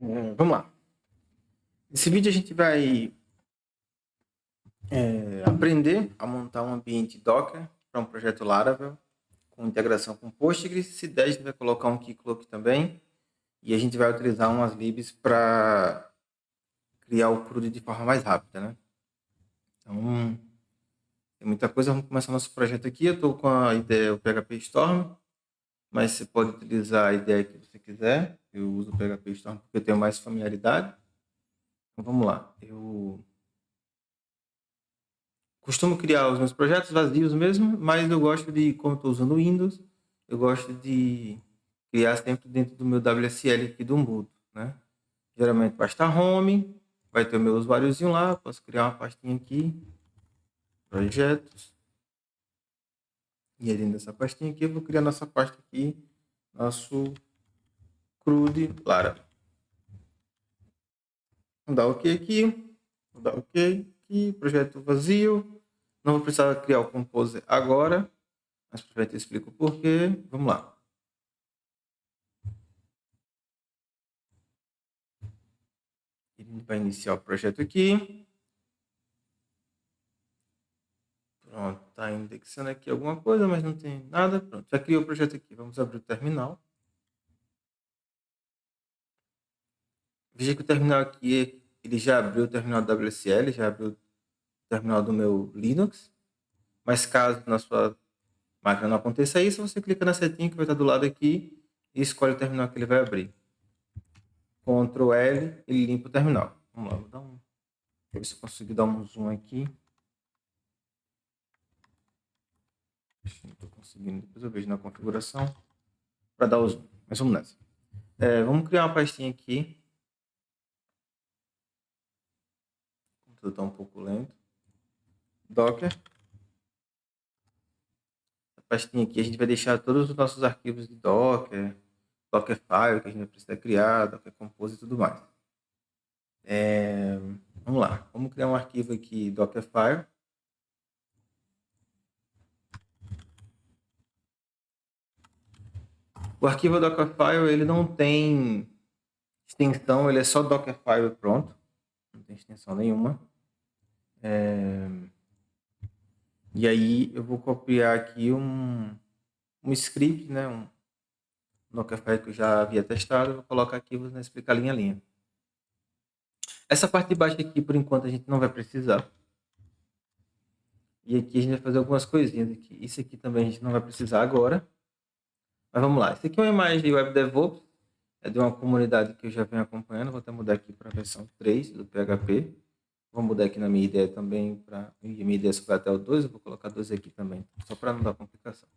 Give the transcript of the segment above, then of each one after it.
Vamos lá. Nesse vídeo a gente vai aprender a montar um ambiente Docker para um projeto Laravel com integração com Postgres. Se der, a gente vai colocar um Keycloak também e a gente vai utilizar umas libs para criar o CRUD de forma mais rápida, né? Então, tem muita coisa. Vamos começar nosso projeto aqui. Eu estou com a ideia o PHP Storm, mas você pode utilizar a ideia que você quiser. Eu uso o PHP Storm porque eu tenho mais familiaridade. Então, vamos lá. Eu costumo criar os meus projetos vazios mesmo, mas eu gosto de, como estou usando o Windows, eu gosto de criar sempre dentro do meu WSL aqui do Ubuntu, né? Geralmente pasta home, vai ter o meu usuáriozinho lá, posso criar uma pastinha aqui, projetos, e aí dentro dessa pastinha aqui eu vou criar nossa pasta aqui, nosso CRUD Lara. Vou dar OK aqui, vou dar OK aqui, projeto vazio, não vou precisar criar o Composer agora, mas para eu te explico o porquê. Vamos lá. Ele vai iniciar o projeto aqui. Pronto, está indexando aqui alguma coisa, mas não tem nada. Pronto, já criou o projeto aqui. Vamos abrir o terminal. Veja que o terminal aqui, ele já abriu o terminal WSL, já abriu o terminal do meu Linux. Mas caso na sua máquina não aconteça isso, você clica na setinha que vai estar do lado aqui e escolhe o terminal que ele vai abrir. Ctrl L, ele limpa o terminal. Vamos lá, vou ver se eu consigo dar um zoom aqui. Não estou conseguindo, depois eu vejo na configuração para dar o zoom. Mas vamos nessa. Vamos criar uma pastinha aqui. O computador está um pouco lento. Docker. A pastinha aqui a gente vai deixar todos os nossos arquivos de Docker, Dockerfile que a gente vai precisar criar, Docker Compose e tudo mais. Vamos lá. Vamos criar um arquivo aqui, Dockerfile. O arquivo Dockerfile, ele não tem extensão, ele é só Dockerfile pronto. Não tem extensão nenhuma. E aí eu vou copiar aqui um script, né? Um Dockerfile que eu já havia testado. Eu vou colocar aqui, vou explicar linha a linha. Essa parte de baixo aqui, por enquanto, a gente não vai precisar. E aqui a gente vai fazer algumas coisinhas aqui. Isso aqui também a gente não vai precisar agora. Mas vamos lá. Isso aqui é uma imagem de Web DevOps. É de uma comunidade que eu já venho acompanhando. Vou até mudar aqui para a versão 3 do PHP. Vou mudar aqui na minha ideia também. Minha ideia só vai até o 2. Eu vou colocar 2 aqui também. Só para não dar complicação.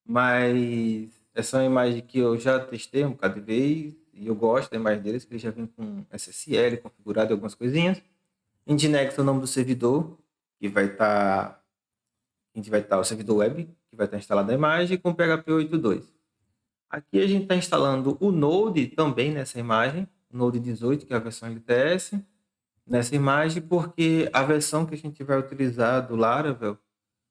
Mas essa é uma imagem que eu já testei um bocado de vez. E eu gosto da imagem deles, que ele já vem com SSL configurado e algumas coisinhas. Nginx é o nome do servidor, que vai estar... a gente vai estar o servidor web, que vai estar instalado a imagem, com PHP 8.2. Aqui a gente está instalando o Node também nessa imagem, o Node 18, que é a versão LTS, nessa imagem, porque a versão que a gente vai utilizar do Laravel,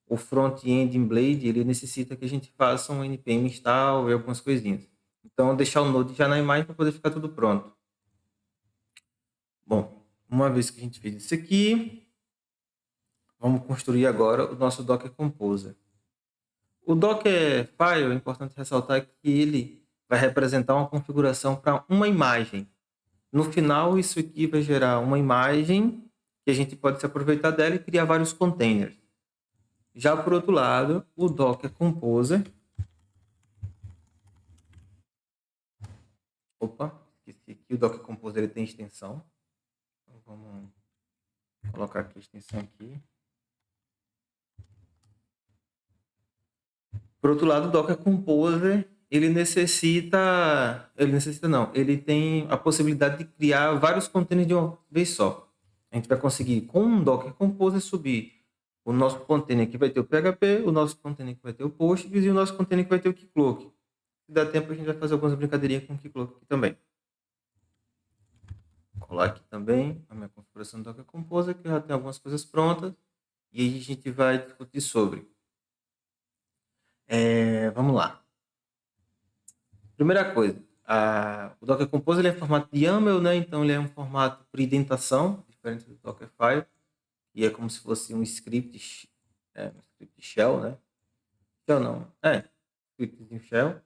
o front-end em Blade, ele necessita que a gente faça um npm install e algumas coisinhas. Então, deixar o Node já na imagem para poder ficar tudo pronto. Bom, uma vez que a gente fez isso aqui, vamos construir agora o nosso Docker Composer. O Dockerfile, é importante ressaltar que ele vai representar uma configuração para uma imagem. No final, isso aqui vai gerar uma imagem que a gente pode se aproveitar dela e criar vários containers. Já por outro lado, o Docker Composer... Opa, esqueci aqui, o Docker Composer ele tem extensão. Então, vamos colocar aqui a extensão aqui. Por outro lado, o Docker Composer, ele tem a possibilidade de criar vários containers de uma vez só. A gente vai conseguir, com um Docker Composer, subir o nosso container que vai ter o PHP, o nosso container que vai ter o Postgres e o nosso container que vai ter o Keycloak. Se dá tempo, a gente vai fazer algumas brincadeirinhas com o Keycloak aqui também. Vou colar aqui também a minha configuração do Docker Composer, que já tem algumas coisas prontas, e aí a gente vai discutir sobre. Vamos lá. Primeira coisa, O Docker Compose ele é em formato de YAML, né? Então ele é um formato por indentação, diferente do Dockerfile, e é como se fosse um script, um script shell, né? Shell não, script em shell,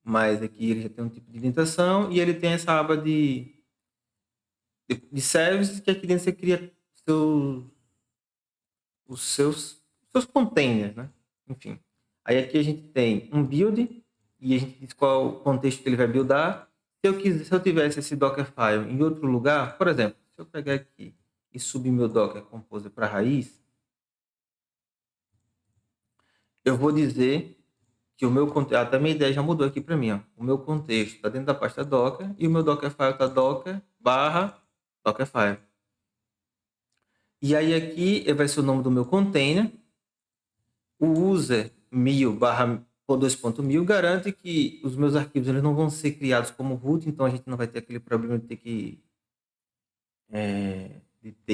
mas aqui ele já tem um tipo de indentação e ele tem essa aba de services que aqui dentro você cria os seus containers, né? Enfim. Aí aqui a gente tem um build e a gente diz qual o contexto que ele vai buildar. Se eu tivesse esse Dockerfile em outro lugar, por exemplo, se eu pegar aqui e subir meu Docker Compose para a raiz, eu vou dizer que o meu contexto, até minha ideia já mudou aqui para mim, ó. O meu contexto está dentro da pasta Docker e o meu Dockerfile está Docker barra Dockerfile. E aí aqui vai ser o nome do meu container. O user 1000 barra 2.1000 garante que os meus arquivos eles não vão ser criados como root, então a gente não vai ter aquele problema de ter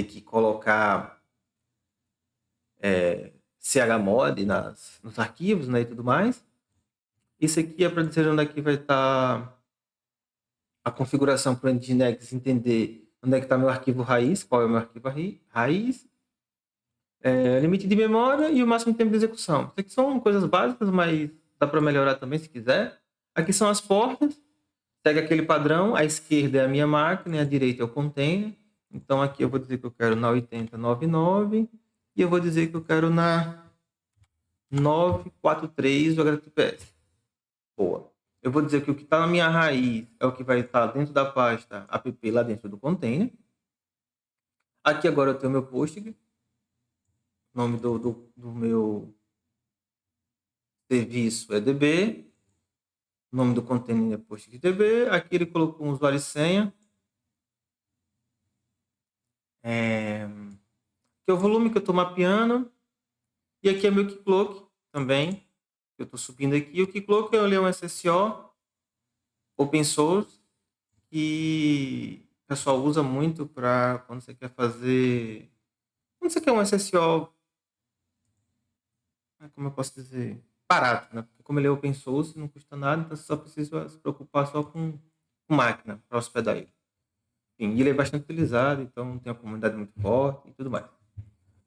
que colocar chmod nos arquivos, né, e tudo mais. Isso aqui é para dizer onde é que vai estar a configuração para o Nginx entender onde é que está meu arquivo raiz, qual é o meu arquivo raiz, limite de memória e o máximo de tempo de execução. Isso aqui são coisas básicas, mas dá para melhorar também se quiser. Aqui são as portas, segue aquele padrão, a esquerda é a minha máquina e a direita é o container. Então aqui eu vou dizer que eu quero na 8099 e eu vou dizer que eu quero na 943 do HTTPS. Boa. Eu vou dizer que o que está na minha raiz é o que vai estar dentro da pasta app lá dentro do container. Aqui agora eu tenho meu Postgre, nome do meu serviço é DB, o nome do container é PostgreDB. Aqui ele colocou um usuário e senha. Que é o volume que eu estou mapeando. E aqui é meu Keycloak também. Eu estou subindo aqui. O Keycloak é um SSO open source que o pessoal usa muito para quando você quer fazer. Quando você quer um SSO, como eu posso dizer? Barato, né? Porque como ele é open source, não custa nada, então você só precisa se preocupar só com máquina para hospedar ele. Enfim, ele é bastante utilizado, então tem uma comunidade muito forte e tudo mais.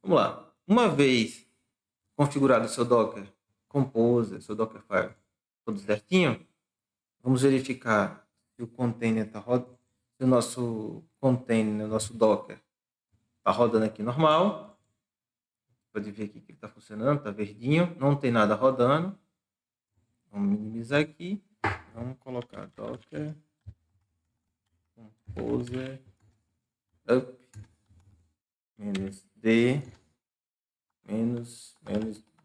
Vamos lá. Uma vez configurado o seu Docker Compose, seu Dockerfile, tudo certinho, vamos verificar se o container está rodando, se o nosso container, o nosso Docker, está rodando aqui normal. Pode ver aqui que ele está funcionando, está verdinho, não tem nada rodando. Vamos minimizar aqui. Vamos colocar Docker Compose up -d menos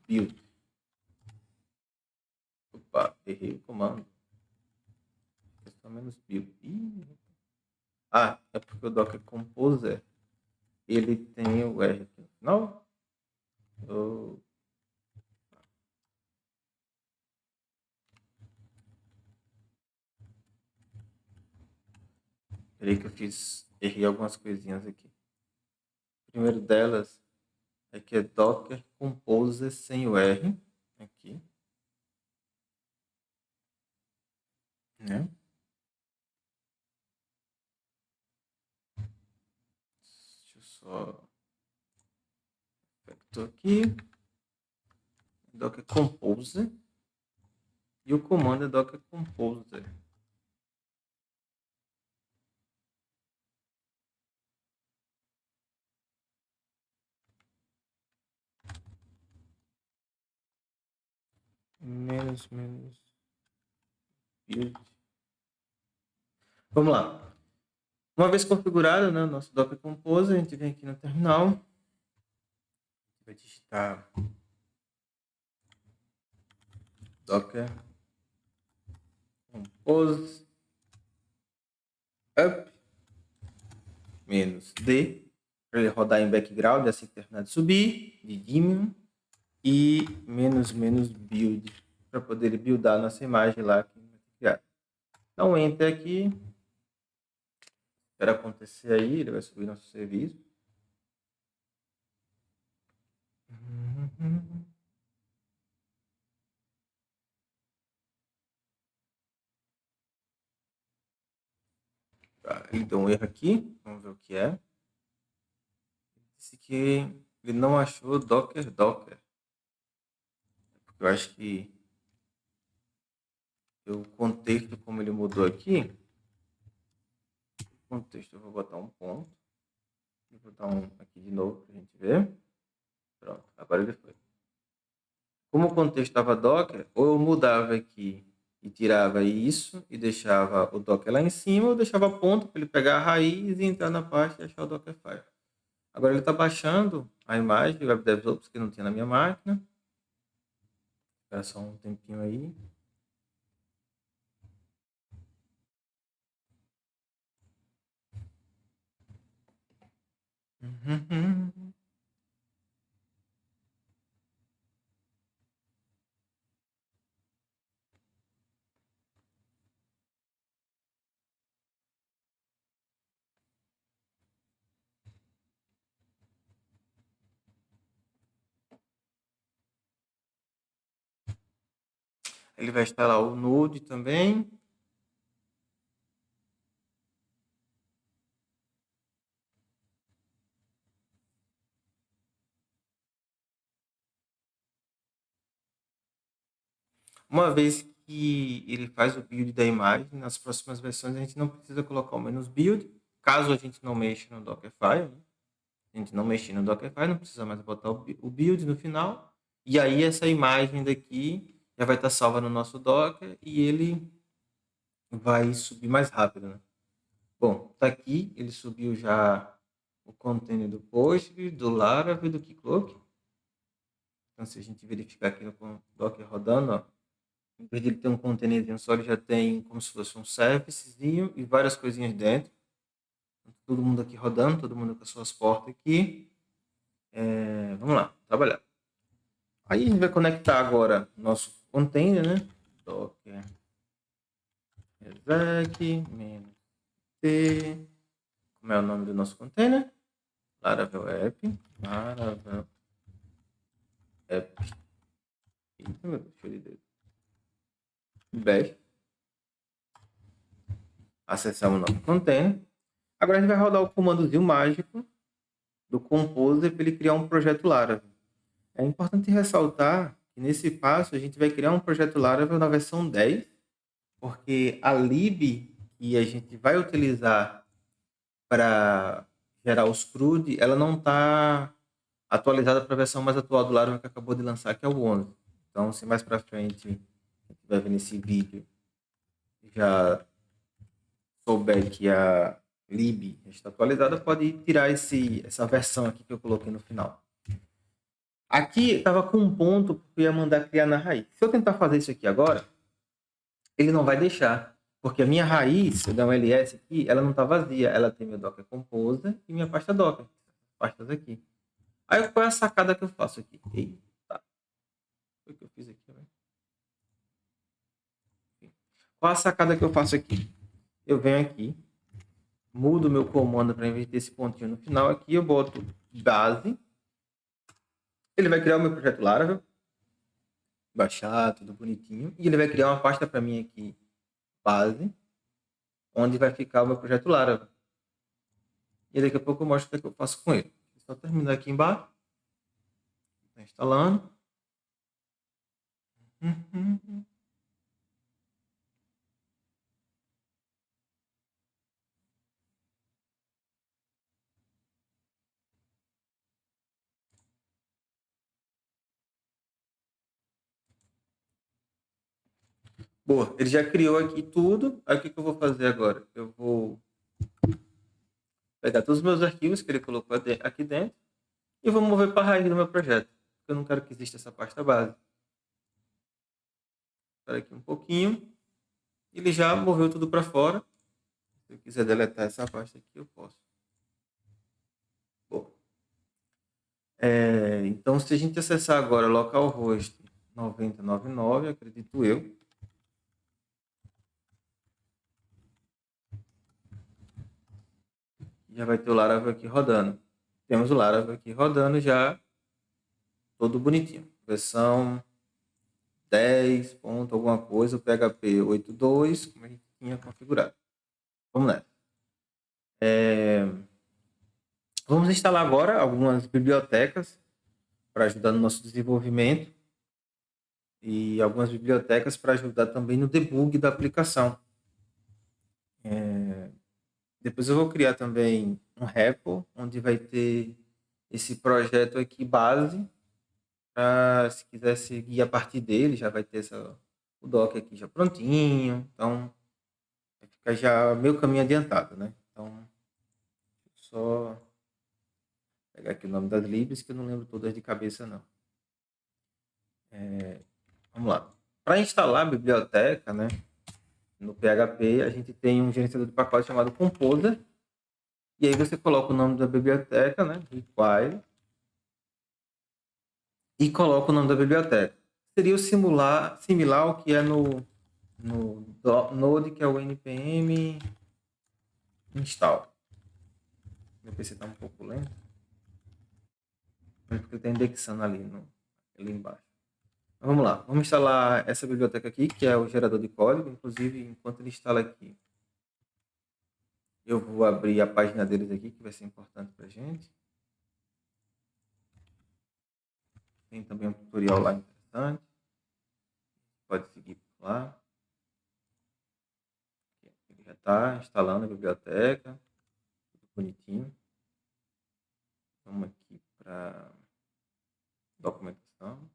build. Opa, errei o comando. Só menos build. É porque o Docker Composer ele tem o R aqui no final. Peraí que errei algumas coisinhas aqui. O primeiro delas é que é Docker Composer sem o R aqui, né? Deixa eu só estou aqui, Docker Composer e o comando é Docker Composer. Menos build. Vamos lá. Uma vez configurado, né, o nosso Docker Composer, a gente vem aqui no terminal, vai digitar Docker Compose up -d para ele rodar em background assim que terminar de subir, de daemon, e -build para poder buildar nossa imagem lá que vai ter criado. Dá um enter aqui, espera acontecer aí, ele vai subir nosso serviço. Tá, ele deu um erro aqui. Vamos ver o que é. Disse que ele não achou Docker. Porque eu acho que o contexto, como ele mudou aqui. O contexto, eu vou botar um ponto. Vou botar um aqui de novo para a gente ver. Pronto, agora ele foi. Como o contexto estava Docker, ou eu mudava aqui e tirava isso e deixava o Docker lá em cima, ou deixava ponto para ele pegar a raiz e entrar na parte e achar o Dockerfile. Agora ele está baixando a imagem do WebDevOps que não tinha na minha máquina. Espera só um tempinho aí. Ele vai instalar o Node também. Uma vez que ele faz o build da imagem, nas próximas versões a gente não precisa colocar o menos build, caso a gente não mexa no Dockerfile, né? A gente não mexer no Dockerfile, não precisa mais botar o build no final, e aí essa imagem daqui já vai estar salva no nosso Docker e ele vai subir mais rápido, né? Bom, tá aqui, ele subiu já o container do Postgre, do Laravel e do Keycloak. Então, se a gente verificar aqui no Docker rodando, ó, em vez de ele ter um containerzinho só, ele já tem como se fosse um servicezinho e várias coisinhas dentro. Todo mundo aqui rodando, todo mundo com as suas portas aqui. Vamos lá, trabalhar. Aí a gente vai conectar agora nosso container, né? Docker exec -t. Como é o nome do nosso container? Laravel app. Laravel app. Eita, meu Deus, deixa eu ler. Bash. Acessamos o nosso container. Agora a gente vai rodar o comandozinho mágico do Composer para ele criar um projeto Laravel. É importante ressaltar que nesse passo a gente vai criar um projeto Laravel na versão 10, porque a lib que a gente vai utilizar para gerar os CRUD, ela não está atualizada para a versão mais atual do Laravel que acabou de lançar, que é o 11. Então, se mais para frente a gente vai ver nesse vídeo, já souber que a lib está atualizada, pode tirar essa versão aqui que eu coloquei no final. Aqui estava com um ponto que eu ia mandar criar na raiz. Se eu tentar fazer isso aqui agora, ele não vai deixar, porque a minha raiz, se eu der um ls aqui, ela não está vazia. Ela tem meu Docker Composer e minha pasta Docker. Pastas aqui. Aí qual é a sacada que eu faço aqui? Eita. Foi o que eu fiz aqui, né? Qual a sacada que eu faço aqui? Eu venho aqui, mudo meu comando para inverter esse pontinho no final aqui, eu boto base. Ele vai criar o meu projeto Laravel, baixar tudo bonitinho, e ele vai criar uma pasta para mim aqui, base, onde vai ficar o meu projeto Laravel. E daqui a pouco eu mostro o que eu faço com ele. Só terminar aqui embaixo. Está instalando. Boa, ele já criou aqui tudo. Aí o que eu vou fazer agora? Eu vou pegar todos os meus arquivos que ele colocou aqui dentro e vou mover para a raiz do meu projeto. Porque eu não quero que exista essa pasta base. Espera aqui um pouquinho. Ele já moveu tudo para fora. Se eu quiser deletar essa pasta aqui, eu posso. Bom. Então, se a gente acessar agora localhost 9099, acredito eu, já vai ter o Laravel aqui rodando. Temos o Laravel aqui rodando já, todo bonitinho. Versão 10 ponto alguma coisa, o PHP 8.2, como a gente tinha configurado. Vamos nessa. Vamos instalar agora algumas bibliotecas para ajudar no nosso desenvolvimento e algumas bibliotecas para ajudar também no debug da aplicação. Depois eu vou criar também um repo onde vai ter esse projeto aqui base para se quiser seguir a partir dele, já vai ter o doc aqui já prontinho, então vai ficar já meio caminho adiantado, né? Então, só pegar aqui o nome das libs que eu não lembro todas de cabeça não. Vamos lá. Para instalar a biblioteca, né, no PHP, a gente tem um gerenciador de pacote chamado Composer, e aí você coloca o nome da biblioteca, né, require, e coloca o nome da biblioteca. Seria o similar ao que é no Node, que é o npm install. Meu PC está um pouco lento, porque ele está indexando ali embaixo. Então, vamos lá, vamos instalar essa biblioteca aqui, que é o gerador de código. Inclusive, enquanto ele instala aqui, eu vou abrir a página deles aqui, que vai ser importante para a gente. Tem também um tutorial lá interessante. Pode seguir por lá. Ele já está instalando a biblioteca. Tudo bonitinho. Vamos aqui para documentação.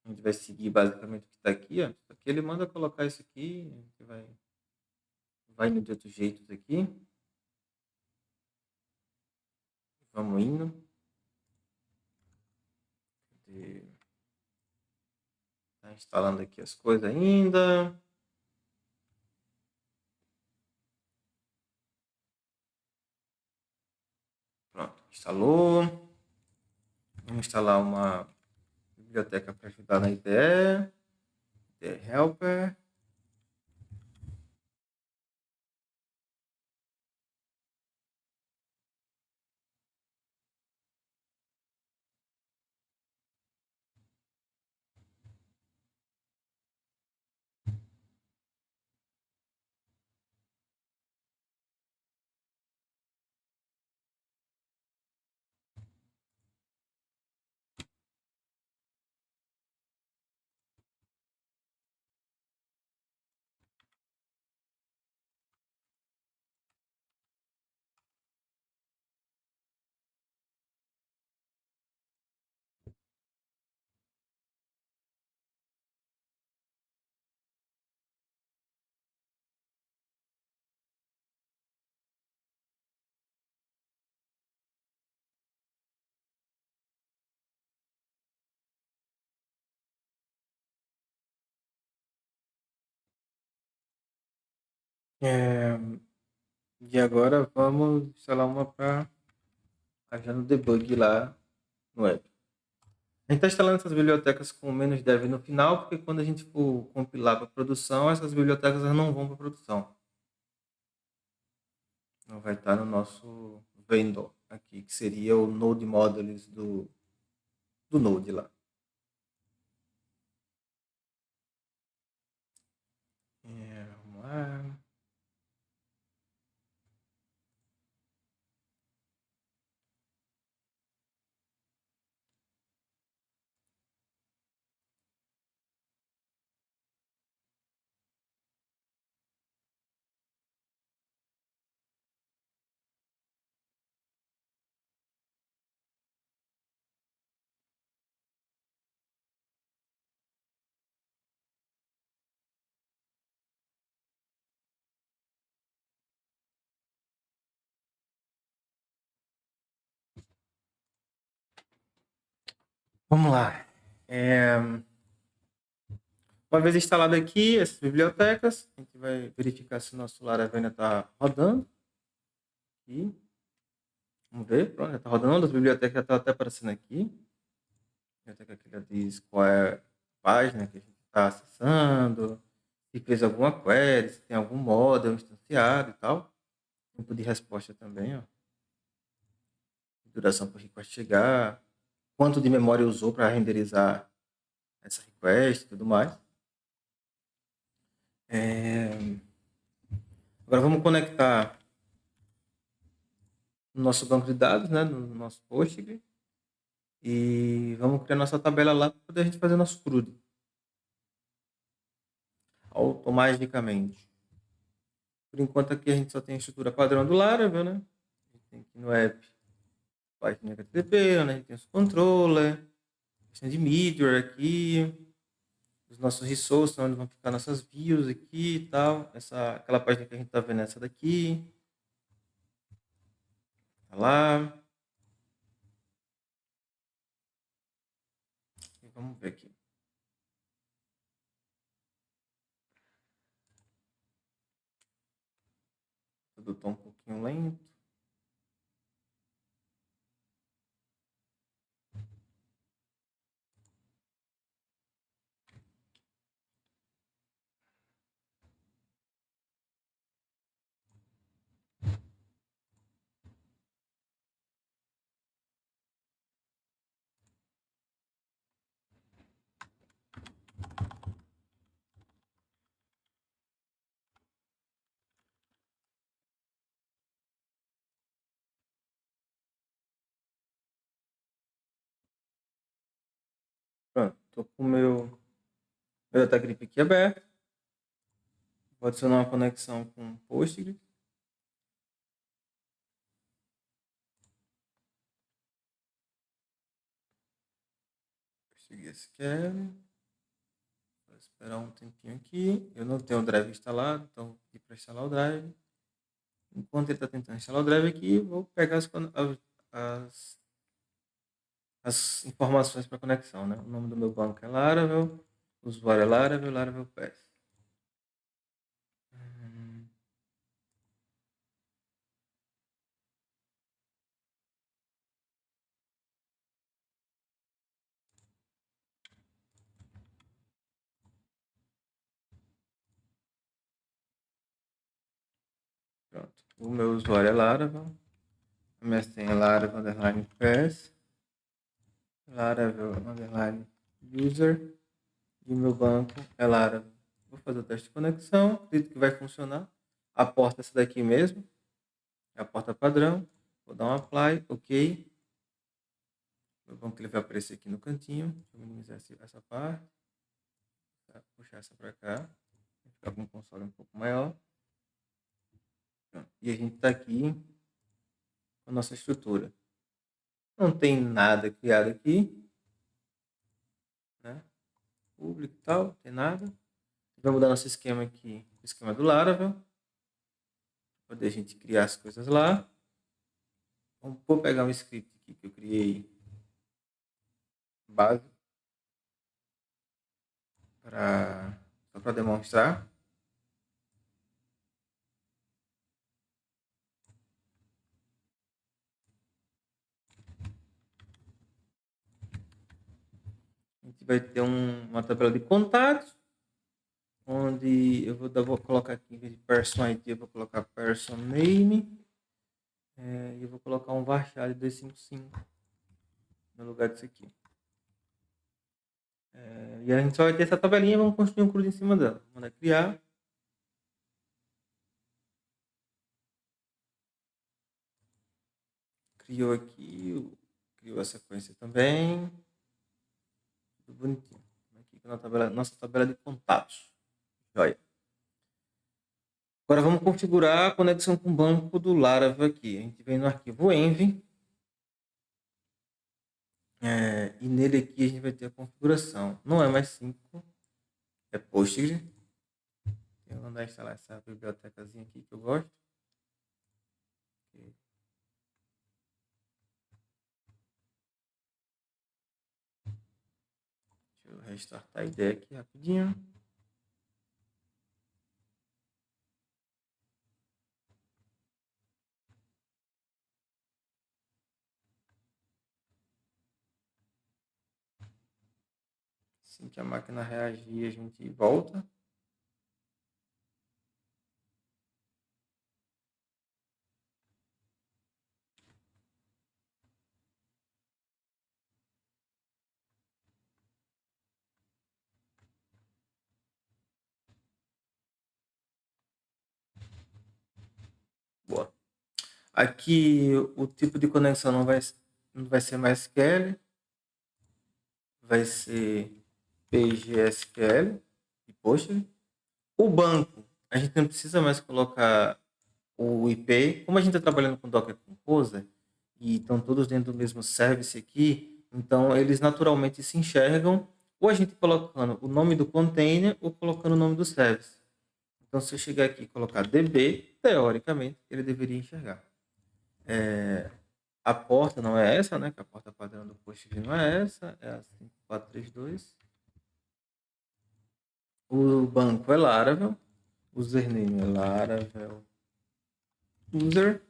A gente vai seguir basicamente o que está aqui. Ó. Aqui ele manda colocar isso aqui. A gente vai indo de outros jeitos aqui. Vamos indo. Está instalando aqui as coisas ainda. Pronto, instalou. Vamos instalar uma biblioteca para ajudar na IDE. IDE Helper. E agora vamos instalar uma para ajudar no debug lá no web. A gente está instalando essas bibliotecas com menos dev no final, porque quando a gente for compilar para produção, essas bibliotecas não vão para produção. Não vai estar no nosso vendor aqui, que seria o Node Modules do Node lá. Vamos lá. Vamos lá. Uma vez instalado aqui essas bibliotecas, a gente vai verificar se o nosso Laravel está rodando. Aqui. Vamos ver, pronto, já está rodando, as bibliotecas já estão até aparecendo aqui. A biblioteca que já diz qual é a página que a gente está acessando, se fez alguma query, se tem algum model instanciado e tal. Tempo de resposta também, ó. Duração para o request chegar, quanto de memória usou para renderizar essa request e tudo mais. Agora vamos conectar no nosso banco de dados, né, no nosso Postgre, e vamos criar nossa tabela lá para poder a gente fazer nosso CRUD automaticamente. Por enquanto aqui a gente só tem a estrutura padrão do Laravel, né? A gente tem aqui no app Python HTTP, né? A gente tem os controller, questão de middleware aqui, os nossos resources, onde vão ficar nossas views aqui e tal. Aquela página que a gente tá vendo, essa daqui. Tá lá. E vamos ver aqui. Tudo tá um pouquinho lento. Pronto, tô com o meu DataGrip aqui aberto. Vou adicionar uma conexão com Postgre. Postgre SQL. Vou esperar um tempinho aqui. Eu não tenho o drive instalado, então vou pedir para instalar o drive. Enquanto ele está tentando instalar o drive aqui, vou pegar as, as informações para conexão, né? O nome do meu banco é Laravel, o usuário é Laravel, Laravel Pass. Pronto. O meu usuário é Laravel, a minha senha é Laravel underline Pass, Laravel underline User e o meu banco é Laravel. Vou fazer o teste de conexão, acredito que vai funcionar. A porta é essa daqui mesmo, é a porta padrão. Vou dar um apply, ok. Meu banco ele vai aparecer aqui no cantinho. Deixa eu minimizar essa parte. Tá? Puxar essa para cá. Vai ficar com um console um pouco maior. Pronto. E a gente está aqui com a nossa estrutura. Não tem nada criado aqui. Né? Público e tal, não tem nada. Vamos mudar nosso esquema aqui, o esquema do Laravel. Para poder a gente criar as coisas lá. Vou pegar um script aqui que eu criei básico só para demonstrar. A gente vai ter uma tabela de contatos, onde vou colocar aqui, em vez de person ID, eu vou colocar person name, e eu vou colocar um varchar de 255 no lugar disso aqui. E a gente só vai ter essa tabelinha, vamos construir um CRUD em cima dela. Vou mandar criar. Criou aqui, criou a sequência também. Tudo bonitinho. Aqui na nossa tabela de contatos. Joia. Agora vamos configurar a conexão com o banco do Laravel aqui. A gente vem no arquivo env. E nele aqui a gente vai ter a configuração. Não é mais 5, é Postgre. Eu vou mandar instalar essa bibliotecazinha aqui que eu gosto. Deixa eu restartar a ideia aqui rapidinho. Assim que a máquina reagir, a gente volta. Aqui o tipo de conexão não vai ser MySQL, vai ser PGSQL e Postgre. O banco, a gente não precisa mais colocar o IP. Como a gente está trabalhando com Docker Composer e estão todos dentro do mesmo service aqui, então eles naturalmente se enxergam ou a gente colocando o nome do container ou colocando o nome do service. Então, se eu chegar aqui e colocar DB, teoricamente, ele deveria enxergar. A porta não é essa, né? Que a porta padrão do Postgre não é essa, é a 5432. O banco é Laravel, o username é Laravel user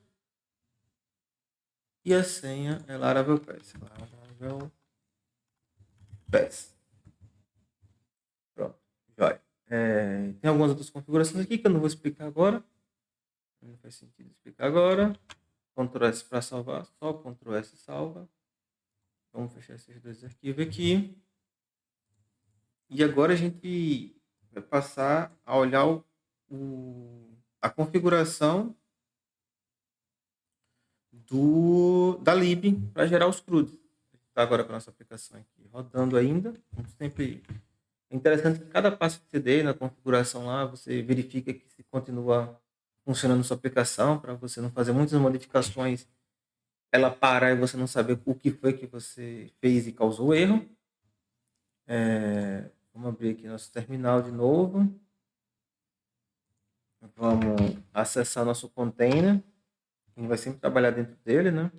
e a senha é Laravel Pass. Laravel Pass. Pronto, joia. Tem algumas outras configurações aqui que eu não vou explicar agora. Não faz sentido explicar agora. Ctrl S para salvar, só Ctrl S salva. Vamos fechar esses dois arquivos aqui. E agora a gente vai passar a olhar a configuração da lib para gerar os CRUDs. Está agora com a nossa aplicação aqui rodando ainda. Sempre é interessante que cada passo que você dê na configuração lá, você verifica que se continua funcionando sua aplicação, para você não fazer muitas modificações, ela parar e você não saber o que foi que você fez e causou erro. Vamos abrir aqui nosso terminal de novo. Vamos acessar nosso container. A gente vai sempre trabalhar dentro dele, né?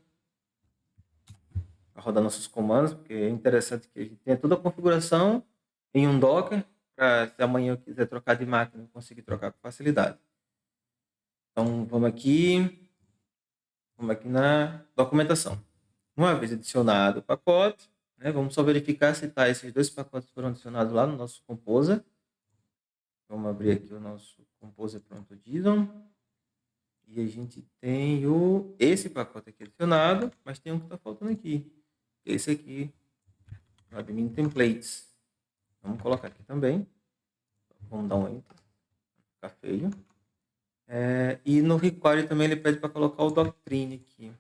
Para rodar nossos comandos, porque é interessante que a gente tenha toda a configuração em um Docker, para se amanhã eu quiser trocar de máquina, eu conseguir trocar com facilidade. Então, vamos aqui na documentação. Uma vez adicionado o pacote, né, vamos só verificar se esses dois pacotes foram adicionados lá no nosso Composer. Vamos abrir aqui o nosso Composer pronto JSON. E a gente tem esse pacote aqui adicionado, mas tem um que está faltando aqui. Esse aqui, o admin templates. Vamos colocar aqui também. Vamos dar um enter. Fica feio. E no require também ele pede para colocar o Doctrine aqui.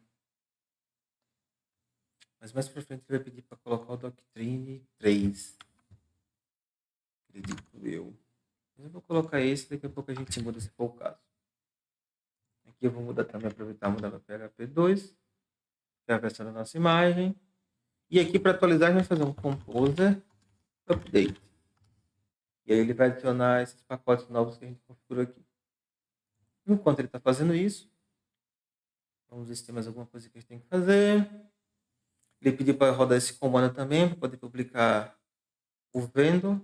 Mas mais para frente ele vai pedir para colocar o Doctrine 3. Acredito eu. Mas eu vou colocar esse, daqui a pouco a gente muda se for o caso. Aqui eu vou mudar também, aproveitar e mudar para PHP 2, que é a versão da nossa imagem. E aqui para atualizar a gente vai fazer um Composer Update. E aí ele vai adicionar esses pacotes novos que a gente configurou aqui. Enquanto ele está fazendo isso, vamos ver se tem mais alguma coisa que a gente tem que fazer. Ele pediu para rodar esse comando também, para poder publicar o vendor.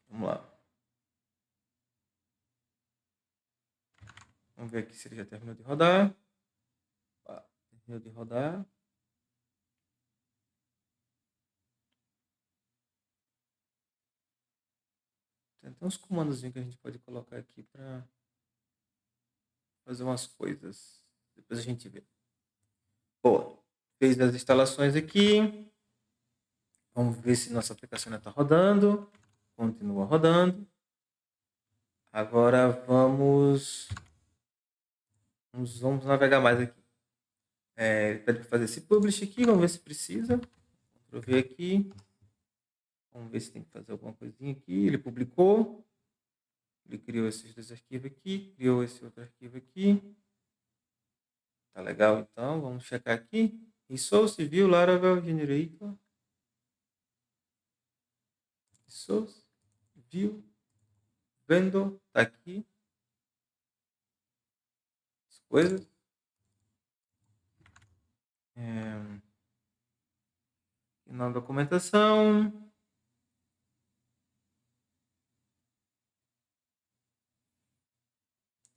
Vamos lá. Vamos ver aqui se ele já terminou de rodar. Terminou de rodar. Tem uns comandos que a gente pode colocar aqui para fazer umas coisas. Depois a gente vê. Boa. Fez as instalações aqui. Vamos ver se nossa aplicação está rodando. Continua rodando. Agora vamos navegar mais aqui. Ele pede para fazer esse publish aqui. Vamos ver se precisa. Vou ver aqui. Vamos ver se tem que fazer alguma coisinha aqui. Ele publicou. Ele criou esses dois arquivos aqui. Criou esse outro arquivo aqui. Tá legal, então. Vamos checar aqui. Resource, view, Laravel, generator. Resource, view, vendor. Tá aqui. As coisas. Na documentação.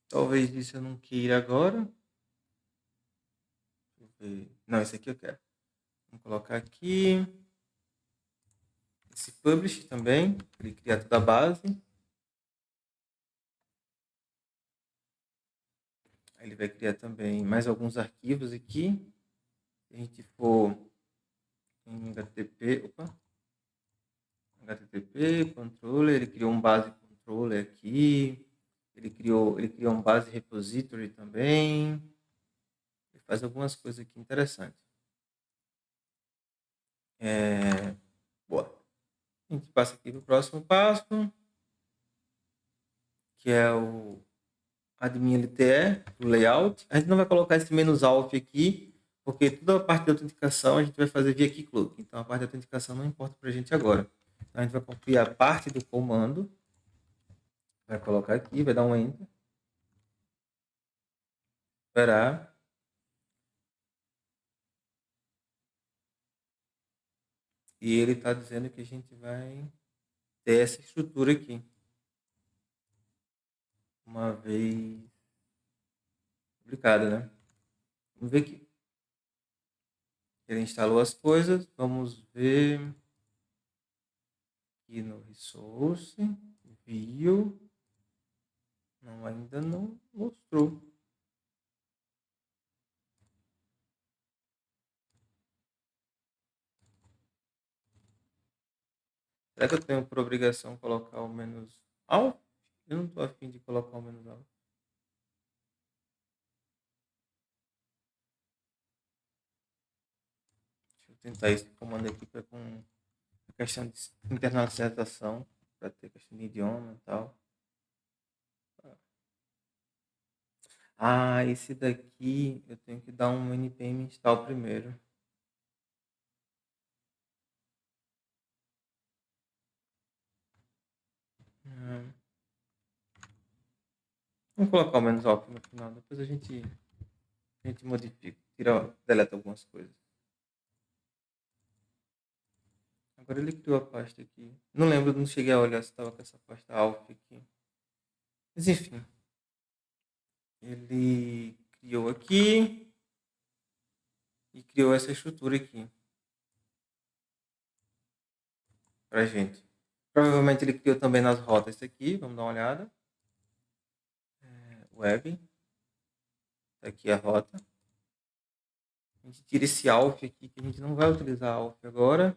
Talvez isso eu não queira agora. Deixa eu ver. Não, esse aqui eu quero. Vamos colocar aqui. Esse publish também. Ele cria toda a base. Aí ele vai criar também mais alguns arquivos aqui. Se a gente for em HTTP, app controller, ele criou um base controller aqui, ele criou um base repository também. Ele faz algumas coisas aqui interessantes. Boa. A gente passa aqui para o próximo passo, que é o admin LTE, o layout. A gente não vai colocar esse menos -alf aqui, porque toda a parte de autenticação a gente vai fazer via keycloak. Então a parte de autenticação não importa para a gente agora. Então a gente vai copiar parte do comando, vai colocar aqui, vai dar um enter, esperar. E ele está dizendo que a gente vai ter essa estrutura aqui. Uma vez publicada, né? Vamos ver aqui. Ele instalou as coisas. Vamos ver aqui no resource, view. Não, ainda não mostrou. Será que eu tenho por obrigação colocar o menos -alf? Eu não estou afim de colocar o menos -alf. Deixa eu tentar esse comando aqui para com a questão de internalização, para ter questão de idioma e tal. Ah, esse daqui eu tenho que dar um npm install primeiro. Vamos colocar o menos -alf no final, depois a gente modifica, deleta algumas coisas. Agora ele criou a pasta aqui. Não lembro, não cheguei a olhar se estava com essa pasta alf aqui. Mas enfim. Ele criou aqui e criou essa estrutura aqui pra gente. Provavelmente ele criou também nas rotas isso aqui. Vamos dar uma olhada. Web. Tá aqui a rota. A gente tira esse alf aqui, que a gente não vai utilizar alf agora.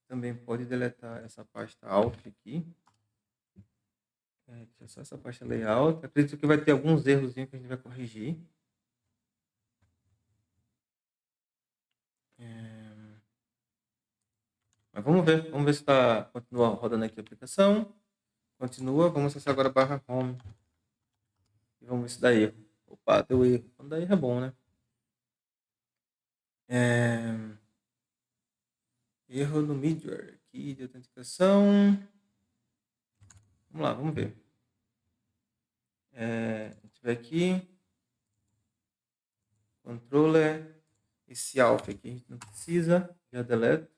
Também pode deletar essa pasta alf aqui. Deixa só essa pasta layout. Acredito que vai ter alguns erros que a gente vai corrigir. Mas vamos ver se continua rodando aqui a aplicação. Continua, vamos acessar agora a /home. E vamos ver se dá erro. Opa, deu erro. Quando dá erro é bom, né? Erro no middleware aqui de autenticação. Vamos lá, vamos ver. A gente vai aqui. Controller. Esse alpha aqui a gente não precisa. Já deleto.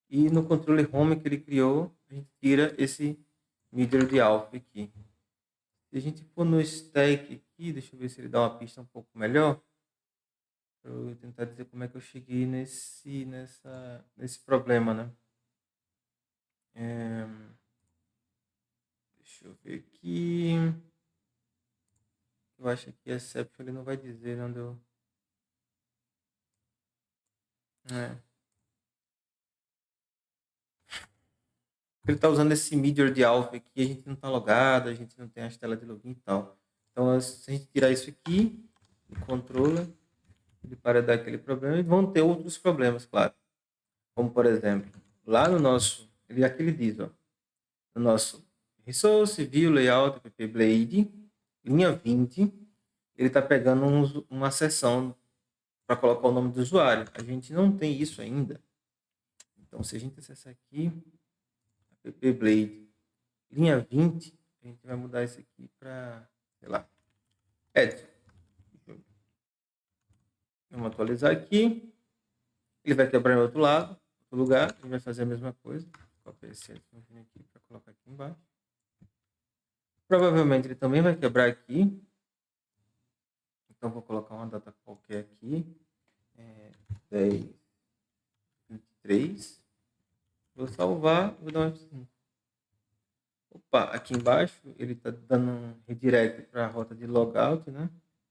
E no controller home que ele criou, a gente tira esse middleware de alpha aqui. Se a gente for no stack aqui, deixa eu ver se ele dá uma pista um pouco melhor. Para eu tentar dizer como é que eu cheguei nesse problema, né? Deixa eu ver aqui. Eu acho que exception ele não vai dizer onde eu... Ele está usando esse middleware de alpha aqui, a gente não está logado, a gente não tem as telas de login e tal. Então, se a gente tirar isso aqui, o controller, ele para dar aquele problema, e vão ter outros problemas, claro. Como, por exemplo, lá no nosso, aqui ele diz, ó, no nosso resource, view, layout, app blade, linha 20, ele está pegando uma seção para colocar o nome do usuário. A gente não tem isso ainda. Então, se a gente acessar aqui, app blade, linha 20, a gente vai mudar isso aqui para, sei lá, Edson. Vamos atualizar aqui. Ele vai quebrar em outro lado, outro lugar. Ele vai fazer a mesma coisa. Copiar esse Edson aqui para colocar aqui embaixo. Provavelmente ele também vai quebrar aqui. Então, vou colocar uma data qualquer aqui. 10, 23. Vou salvar e vou dar um F5. Opa, aqui embaixo ele está dando um redirect para a rota de logout, né?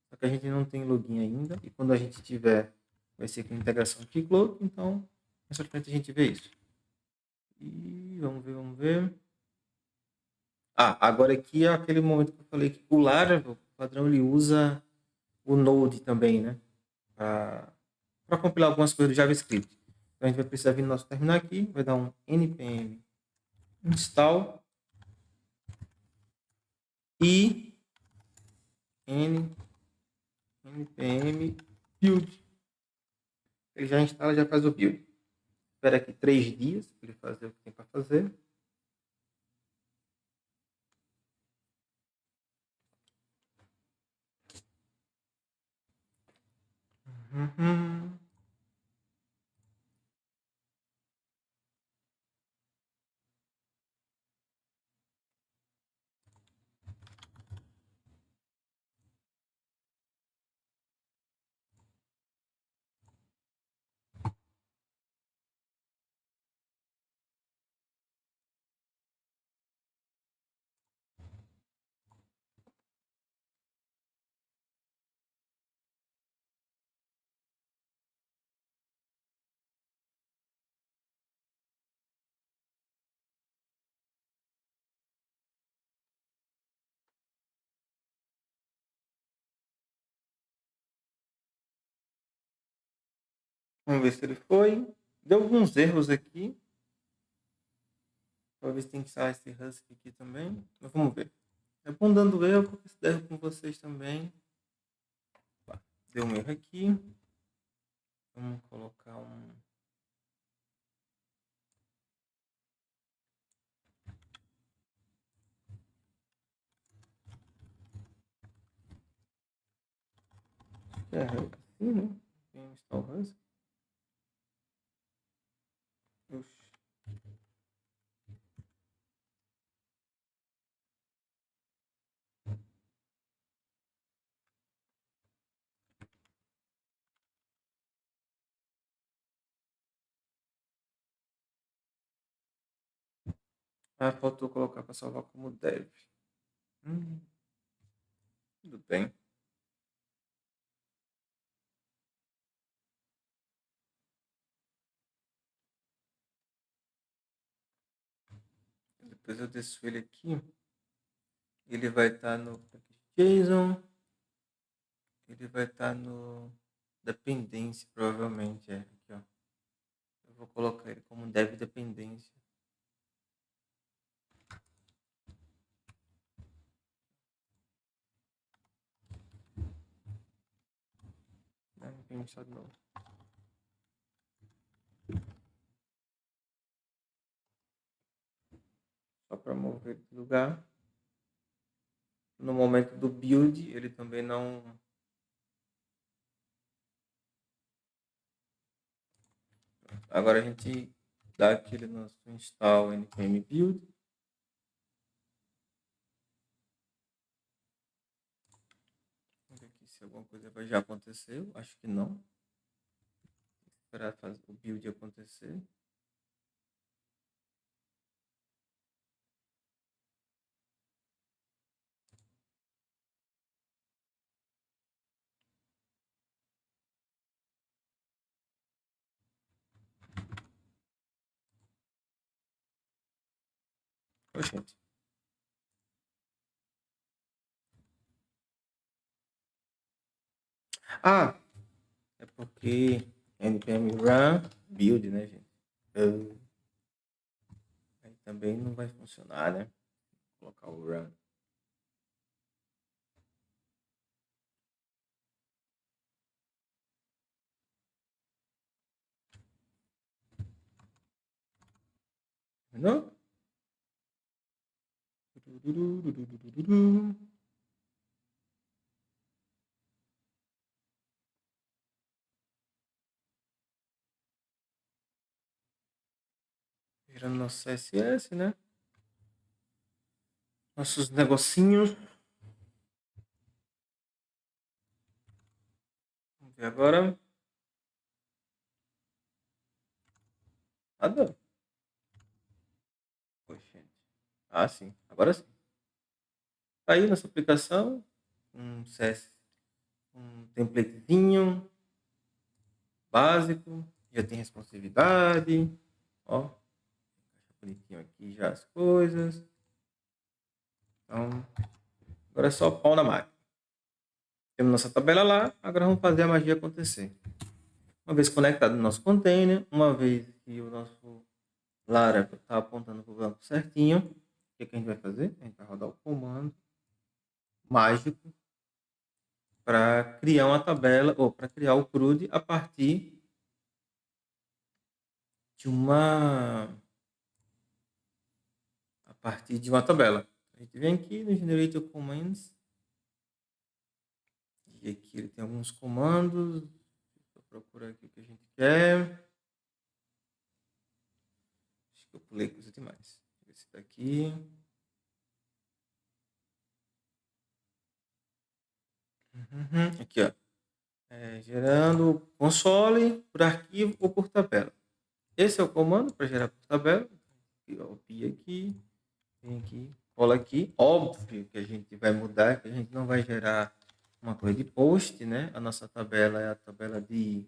Só que a gente não tem login ainda. E quando a gente tiver, vai ser com integração keycloak. Então, mais pra frente a gente vê isso. E vamos ver, vamos ver. Agora aqui é aquele momento que eu falei que o Laravel, o padrão, ele usa o Node também, né? Para compilar algumas coisas do JavaScript. Então a gente vai precisar vir no nosso terminal aqui, vai dar um npm install e npm build. Ele já instala, já faz o build. Espera aqui 3 dias para ele fazer o que tem para fazer. Uhum. Vamos ver se ele foi. Deu alguns erros aqui. Talvez tem que instalar esse Husky aqui também. Mas vamos ver. É bom dando erro, porque se der erro com vocês também. Deu um erro aqui. Vamos colocar um. É, assim, né? Vem instalar o Husky. Oxi. Faltou colocar para salvar como dev. Tudo bem. Depois eu desço ele aqui. Ele vai estar no JSON. Ele vai estar no dependência, provavelmente. Aqui, ó. Eu vou colocar ele como dev dependência. Não tem de novo. Só para mover de lugar. No momento do build, ele também não. Agora a gente dá aquele nosso install npm build. Vamos ver aqui se alguma coisa vai já acontecer. Acho que não. Esperar fazer o build acontecer. Ô, gente. É porque npm run build, né, gente? Aí também não vai funcionar, né? Vou colocar o run. Não? Virando nosso CSS, né? Nossos negocinhos. Vamos ver agora. Nada. Poxa, gente. Sim. Agora sim. Tá aí nossa aplicação. Um CS, um templatezinho básico. Já tem responsividade. Ó. bonitinho aqui já as coisas. Então, agora é só pau na máquina. Temos nossa tabela lá, agora vamos fazer a magia acontecer. Uma vez conectado no nosso container, uma vez que o nosso Laravel está apontando para o banco certinho, o que, que a gente vai fazer? A gente vai rodar o comando mágico para criar uma tabela, ou para criar o CRUD a partir de uma tabela. A gente vem aqui no Generator Commands e aqui ele tem alguns comandos. Vou procurar aqui o que a gente quer. Acho que eu pulei coisa demais. Esse daqui. Aqui, ó. Gerando console por arquivo ou por tabela. Esse é o comando para gerar por tabela. Copia aqui, vem aqui, cola aqui. Óbvio que a gente vai mudar, que a gente não vai gerar uma coisa de post, né? A nossa tabela é a tabela de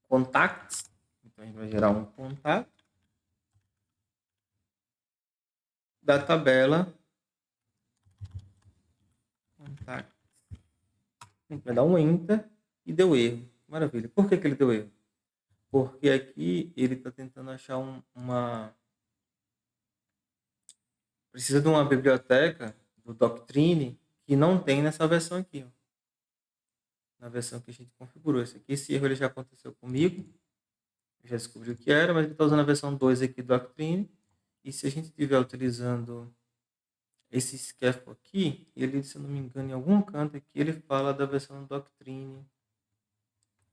contacts. Então a gente vai gerar um contato da tabela contact. A gente vai dar um enter e deu erro. Maravilha. Por que ele deu erro? Porque aqui ele está tentando achar uma... Precisa de uma biblioteca do Doctrine que não tem nessa versão aqui. Ó. Na versão que a gente configurou. Esse erro ele já aconteceu comigo. Eu já descobri o que era, mas ele está usando a versão 2 aqui do Doctrine. E se a gente estiver utilizando esse scaffold aqui, ele, se eu não me engano, em algum canto aqui, ele fala da versão Doctrine.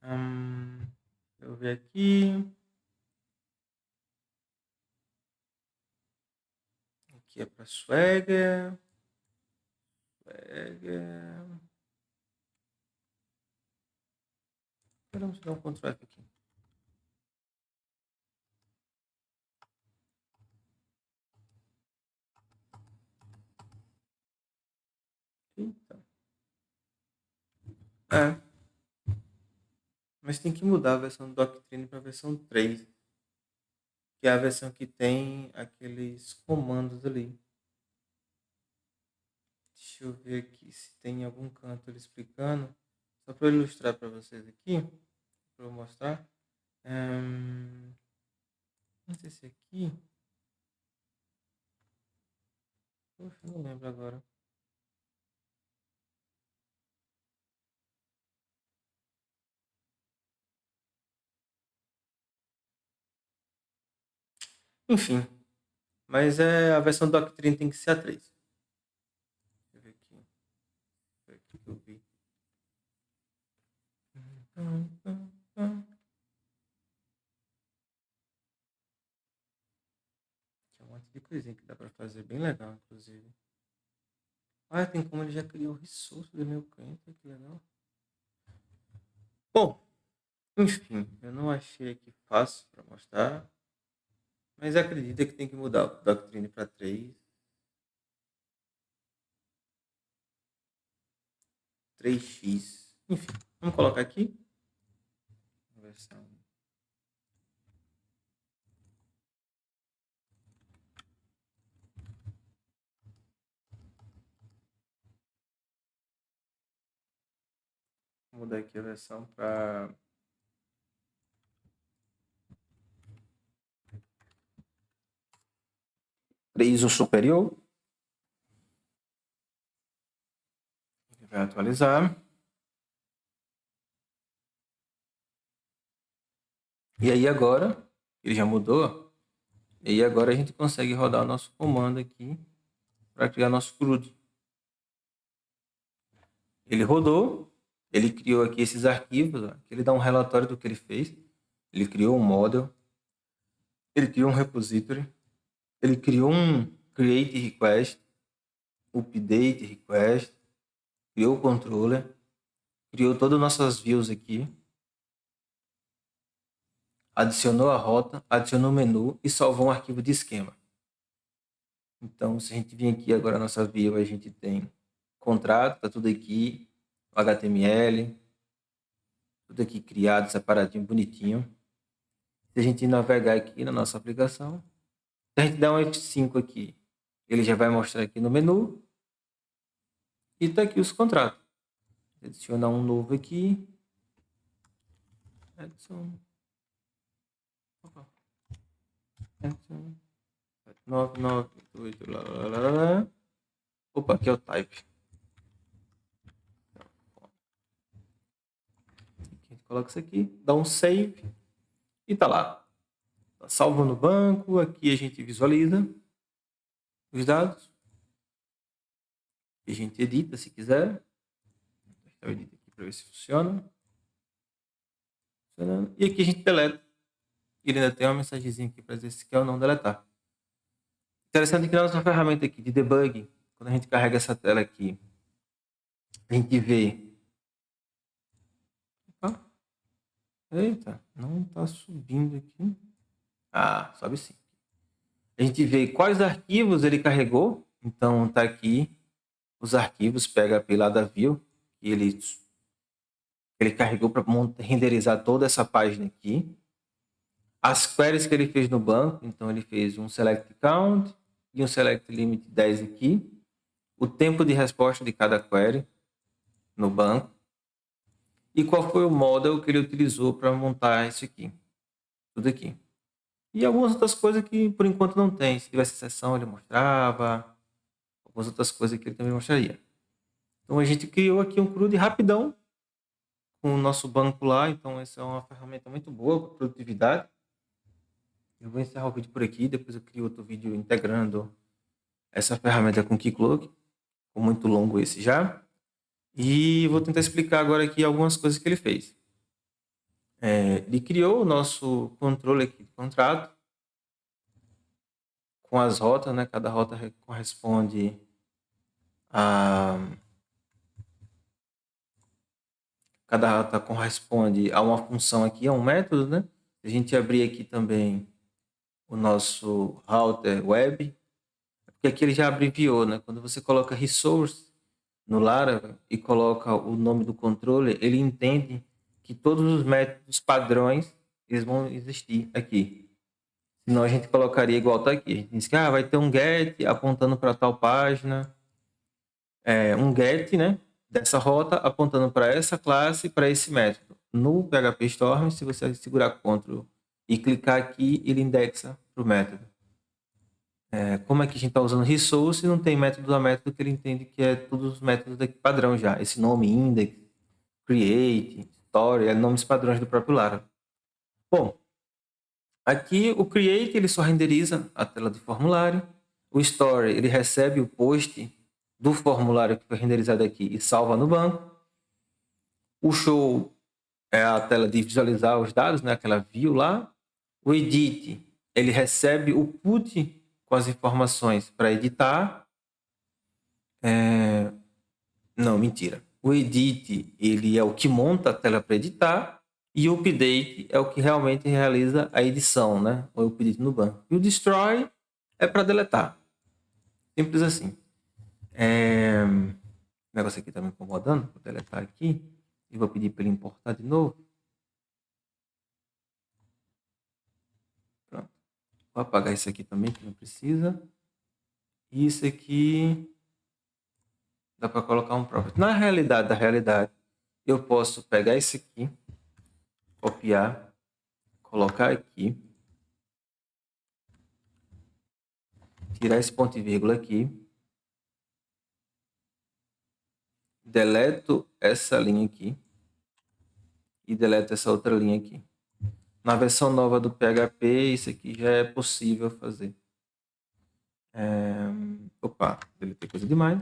Deixa eu ver aqui. Aqui é para Swagger. Vamos dar um Ctrl F aqui. Então. Mas tem que mudar a versão do Doctrine para a versão 3. Que é a versão que tem aqueles comandos ali. Deixa eu ver aqui se tem algum canto ele explicando. Só para ilustrar para vocês aqui. Para eu mostrar. Não sei se é aqui. Poxa, não lembro agora. Enfim. Mas a versão do Doctrine tem que ser a 3. Deixa eu ver aqui. Foi aqui que eu vi. Tem um monte de coisinha que dá para fazer. Bem legal, inclusive. Tem como ele já criou o resource do meu cliente. Que legal. Bom, enfim, eu não achei aqui fácil para mostrar, mas acredita que tem que mudar o Doctrine para 3. 3x. Enfim, vamos colocar aqui. Versão. Vou mudar aqui a versão para 3 ou superior. Ele vai atualizar. E aí agora, ele já mudou. E aí agora a gente consegue rodar o nosso comando aqui para criar nosso CRUD. Ele rodou, ele criou aqui esses arquivos, ó, que ele dá um relatório do que ele fez. Ele criou um model, ele criou um repository, ele criou um create request, update request, criou o controller, criou todas as nossas views aqui, adicionou a rota, adicionou o menu e salvou um arquivo de esquema. Então, se a gente vir aqui agora na nossa view, a gente tem contrato, tá tudo aqui, HTML, tudo aqui criado, separadinho, bonitinho. Se a gente navegar aqui na nossa aplicação, Se a gente der um F5 aqui, ele já vai mostrar aqui no menu. E tá aqui os contratos. Adicionar um novo aqui. Adson. Opa. Adson. 9988. Lá. Opa, aqui é o type. Aqui a gente coloca isso aqui, dá um save e tá lá. Tá salvo no banco. Aqui a gente visualiza os dados. A gente edita se quiser. Eu edito aqui para ver se funciona. Funcionando. E aqui a gente deleta. Ele ainda tem uma mensagenzinha aqui para dizer se quer ou não deletar. Interessante que na nossa ferramenta aqui de debug, quando a gente carrega essa tela aqui, a gente vê. Opa. Eita, não está subindo aqui. Ah, sobe sim. A gente vê quais arquivos ele carregou. Então tá aqui os arquivos, pega pela da view, que ele carregou para renderizar toda essa página aqui. As queries que ele fez no banco, então ele fez um select count e um select limit 10 aqui. O tempo de resposta de cada query no banco. E qual foi o model que ele utilizou para montar isso aqui. Tudo aqui. E algumas outras coisas que por enquanto não tem. Se tivesse sessão ele mostrava. Algumas outras coisas que ele também mostraria. Então a gente criou aqui um CRUD rapidão com o nosso banco lá. Então essa é uma ferramenta muito boa para produtividade. Eu vou encerrar o vídeo por aqui. Depois eu crio outro vídeo integrando essa ferramenta com Keycloak. Ficou muito longo esse já. E vou tentar explicar agora aqui algumas coisas que ele fez. Ele criou o nosso controle aqui de contrato com as rotas, né? Cada rota corresponde a uma função aqui, a um método, né? Se a gente abrir aqui também o nosso router web, porque aqui ele já abreviou, né? Quando você coloca resource no Laravel e coloca o nome do controle, ele entende que todos os métodos padrões eles vão existir aqui. Senão a gente colocaria igual tá aqui. A gente diz que vai ter um get apontando para tal página, um get, né, dessa rota apontando para essa classe, para esse método. No PHP Storm, se você segurar Ctrl e clicar aqui, ele indexa para o método. Como é que a gente está usando resource, não tem método a método que ele entende que é todos os métodos daqui padrão já. Esse nome, index, create, story, é nomes padrões do próprio Laravel. Bom, aqui o create ele só renderiza a tela de formulário. O story ele recebe o post do formulário que foi renderizado aqui e salva no banco. O show é a tela de visualizar os dados, né? Aquela view lá. O edit ele recebe o put com as informações para editar. Não, mentira. O edit ele é o que monta a tela para editar e o update é o que realmente realiza a edição, né? O update no banco. E o destroy é para deletar. Simples assim. O negócio aqui está me incomodando. Vou deletar aqui e vou pedir para ele importar de novo. Pronto. Vou apagar isso aqui também que não precisa. E isso aqui dá para colocar um property. Na realidade, eu posso pegar esse aqui, copiar, colocar aqui, tirar esse ponto e vírgula aqui, deleto essa linha aqui e deleto essa outra linha aqui. Na versão nova do PHP, isso aqui já é possível fazer. Opa, deletei coisa demais.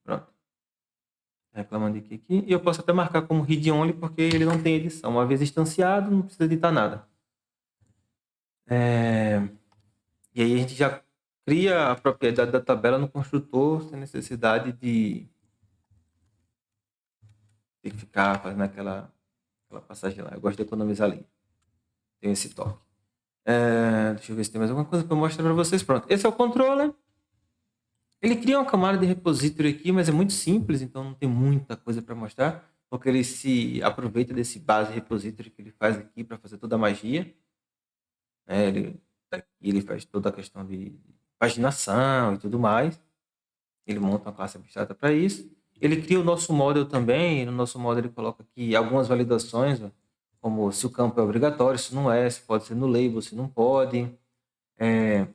Pronto. Reclamando aqui. E eu posso até marcar como read only, porque ele não tem edição. Uma vez instanciado, não precisa editar nada. E aí a gente já cria a propriedade da tabela no construtor, sem necessidade de ficar fazendo aquela passagem lá. Eu gosto de economizar linha. Tem esse toque. Deixa eu ver se tem mais alguma coisa para mostrar para vocês. Pronto. Esse é o controller. Ele cria uma camada de repository aqui, mas é muito simples, então não tem muita coisa para mostrar, porque ele se aproveita desse base repository que ele faz aqui para fazer toda a magia. Ele Aqui ele faz toda a questão de paginação e tudo mais. Ele monta uma classe abstrata para isso. Ele cria o nosso model também. No nosso model ele coloca aqui algumas validações, ó, como se o campo é obrigatório, se não é, se pode ser no label, se não pode.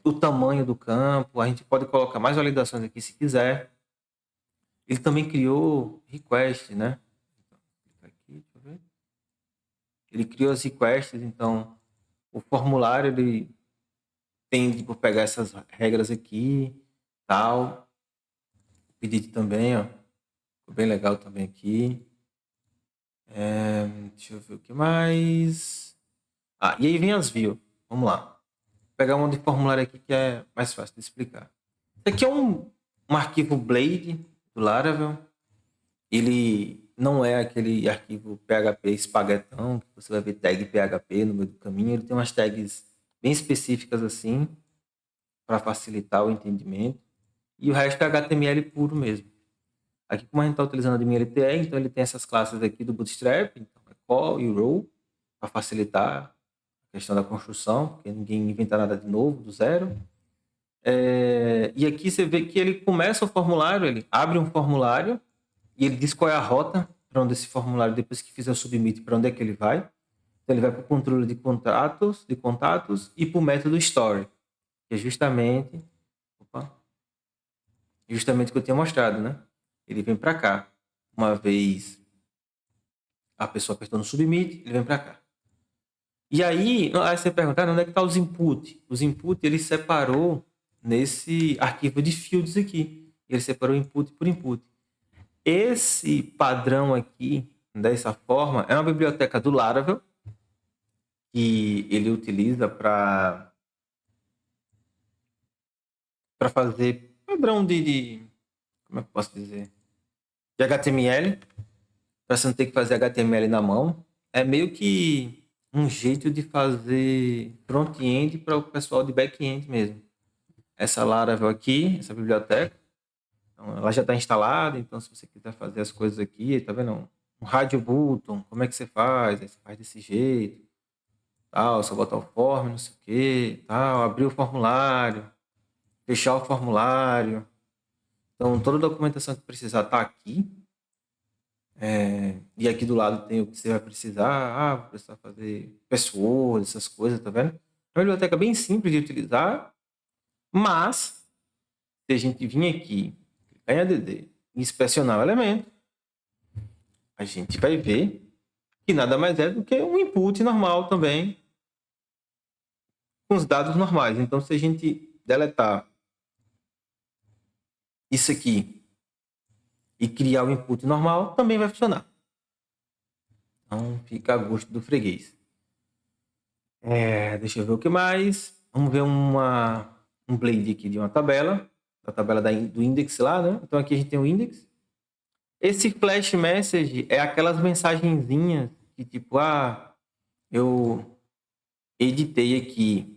O tamanho do campo. A gente pode colocar mais validações aqui se quiser. Ele também criou request, né? Aqui, deixa eu ver. Ele criou as requests, então o formulário ele tem por pegar essas regras aqui, tal. O pedido também, ó, ficou bem legal também aqui. Deixa eu ver o que mais. E aí vem as views. Vamos lá. Vou pegar um de formulário aqui que é mais fácil de explicar. Isso aqui é um arquivo Blade do Laravel. Ele não é aquele arquivo PHP espaguetão, que você vai ver tag PHP no meio do caminho. Ele tem umas tags bem específicas assim, para facilitar o entendimento. E o resto é HTML puro mesmo. Aqui, como a gente está utilizando a LTE, então ele tem essas classes aqui do Bootstrap, então é call e row, para facilitar a questão da construção, porque ninguém inventa nada de novo, do zero. E aqui você vê que ele começa o formulário, ele abre um formulário e ele diz qual é a rota para onde esse formulário, depois que fizer o submit, para onde é que ele vai. Então ele vai para o controle de contatos e para o método story, que é justamente o que eu tinha mostrado, né? Ele vem para cá. Uma vez a pessoa apertou no submit, ele vem para cá. E aí você pergunta, onde é que está os input? Os input ele separou nesse arquivo de fields aqui. Ele separou input por input. Esse padrão aqui, dessa forma, é uma biblioteca do Laravel, que ele utiliza para fazer padrão como é que eu posso dizer? De HTML, para você não ter que fazer HTML na mão. É meio que um jeito de fazer front-end para o pessoal de back-end mesmo. Essa Laravel aqui, essa biblioteca, então, ela já está instalada, então se você quiser fazer as coisas aqui, tá vendo? Um radio button, como é que você faz? Aí você faz desse jeito, tal, só botar o form, não sei o que, tal, abrir o formulário, fechar o formulário. Então, toda a documentação que precisar está aqui. E aqui do lado tem o que você vai precisar. Vou precisar fazer password, essas coisas, tá vendo? É uma biblioteca bem simples de utilizar, mas se a gente vir aqui, clicar em ADD e inspecionar o elemento, a gente vai ver que nada mais é do que um input normal também, com os dados normais. Então, se a gente deletar isso aqui e criar o input normal, também vai funcionar. Então, fica a gosto do freguês. Deixa eu ver o que mais. Vamos ver um blade aqui de uma tabela, da tabela do index lá, né? Então, aqui a gente tem o index. Esse flash message é aquelas mensagenzinhas que tipo, eu editei aqui.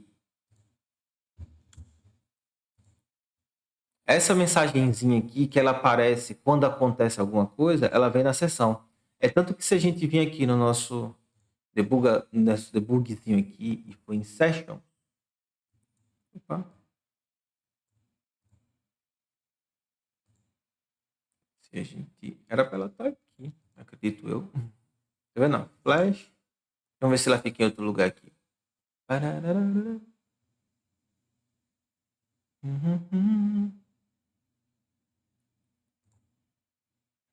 Essa mensagenzinha aqui, que ela aparece quando acontece alguma coisa, ela vem na seção. É tanto que se a gente vir aqui no nosso debugzinho aqui e for em session, opa, se a gente era para ela estar aqui, acredito eu. Tá vendo? Não, flash. Vamos ver se ela fica em outro lugar aqui.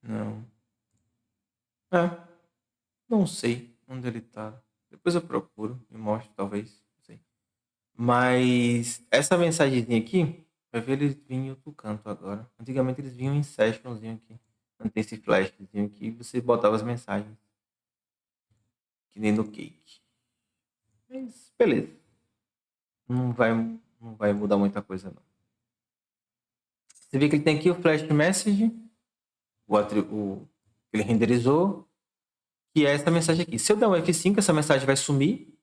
Não. Não sei onde ele tá. Depois eu procuro e mostro, talvez. Não sei. Mas essa mensagenzinha aqui, vai ver eles vinham em outro canto agora. Antigamente eles vinham em sessionzinho aqui. Não tem esse flashzinho aqui. Você botava as mensagens. Que nem no cake. Mas beleza. Não vai mudar muita coisa não. Você vê que ele tem aqui o flash message. Que ele renderizou. Que é essa mensagem aqui. Se eu der um F5, essa mensagem vai sumir.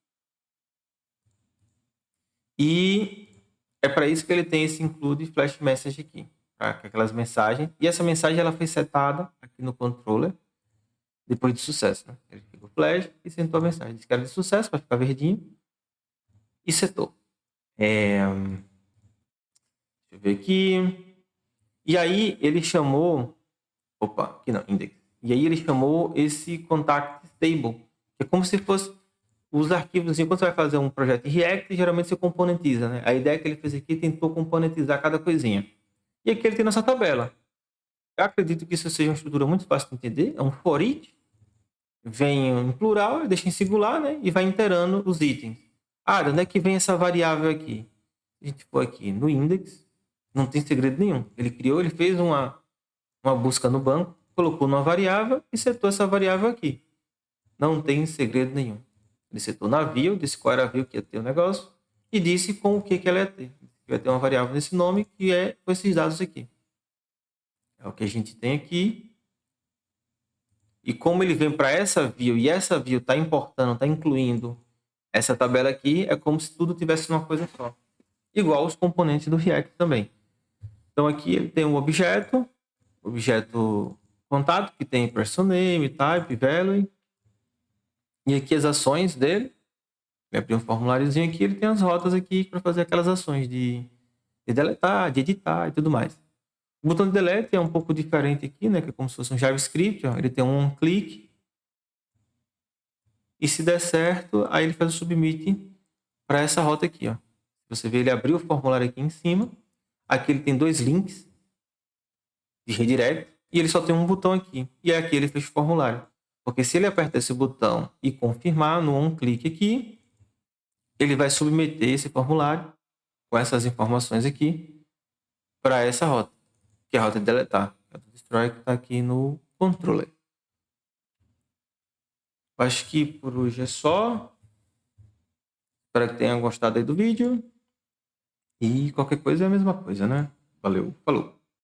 E é para isso que ele tem esse include flash message aqui, para aquelas mensagens. E essa mensagem ela foi setada aqui no controller depois de sucesso, né? Ele pegou o flash e sentou a mensagem. Disse que era de sucesso para ficar verdinho e setou. Deixa eu ver aqui. E aí ele chamou... Opa, aqui não, index. E aí ele chamou esse contact table, que é como se fosse os arquivos. Quando você vai fazer um projeto em React, geralmente você componentiza, né? A ideia que ele fez aqui tentou componentizar cada coisinha. E aqui ele tem nossa tabela. Eu acredito que isso seja uma estrutura muito fácil de entender. É um for each, vem em plural, deixa em singular, né? E vai iterando os itens. Ah, de onde é que vem essa variável aqui? Se a gente for aqui no index, não tem segredo nenhum. Ele fez uma busca no banco, colocou numa variável e setou essa variável aqui. Não tem segredo nenhum. Ele setou na view, disse qual era a view que ia ter o negócio e disse com o que ela ia ter. Vai ter uma variável nesse nome que é com esses dados aqui. É o que a gente tem aqui. E como ele vem para essa view e essa view está importando, está incluindo essa tabela aqui, é como se tudo tivesse uma coisa só. Igual os componentes do React também. Então aqui ele tem um objeto contato, que tem person name, type, value. E aqui as ações dele. Ele abriu um formuláriozinho aqui, ele tem as rotas aqui para fazer aquelas ações de deletar, de editar e tudo mais. O botão de delete é um pouco diferente aqui, né? Que é como se fosse um JavaScript. Ó. Ele tem um clique. E se der certo, aí ele faz o submit para essa rota aqui. Ó. Você vê, ele abriu o formulário aqui em cima. Aqui ele tem dois links de redirect. E ele só tem um botão aqui. E aqui ele fez o formulário. Porque se ele apertar esse botão e confirmar no um clique aqui, ele vai submeter esse formulário com essas informações aqui para essa rota, que é a rota de deletar. A rota destroy que está aqui no controller. Acho que por hoje é só. Espero que tenham gostado aí do vídeo. E qualquer coisa é a mesma coisa, né? Valeu, falou!